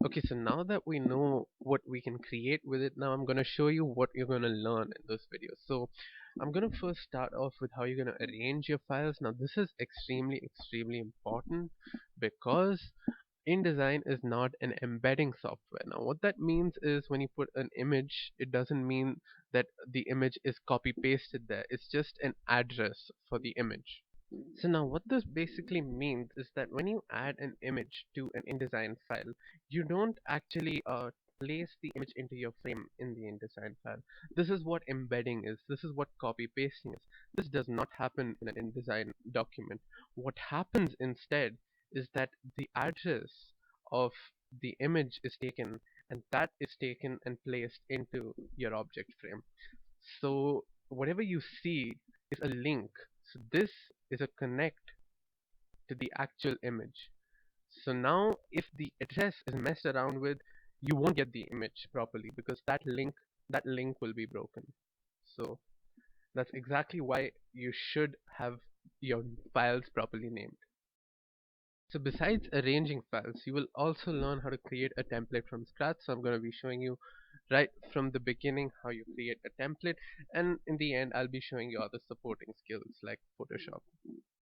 Okay, so now that we know what we can create with it, now I'm going to show you what you're going to learn in this video. So I'm going to first start off with how you're going to arrange your files. Now this is extremely important because InDesign is not an embedding software. Now what that means is when you put an image, it doesn't mean that the image is copy pasted there. It's just an address for the image. So now what this basically means is that when you add an image to an InDesign file, you don't actually place the image into your frame in the InDesign file. This is what embedding is. This is what copy pasting is. This does not happen in an InDesign document. What happens instead is that the address of the image is taken, and that is taken and placed into your object frame. So whatever you see is a link. So this is a connect to the actual image. So now if the address is messed around with, you won't get the image properly because that link will be broken. So that's exactly why you should have your files properly named. So besides arranging files, you will also learn how to create a template from scratch. So I'm going to be showing you right from the beginning how you create a template, and in the end I'll be showing you other supporting skills like Photoshop.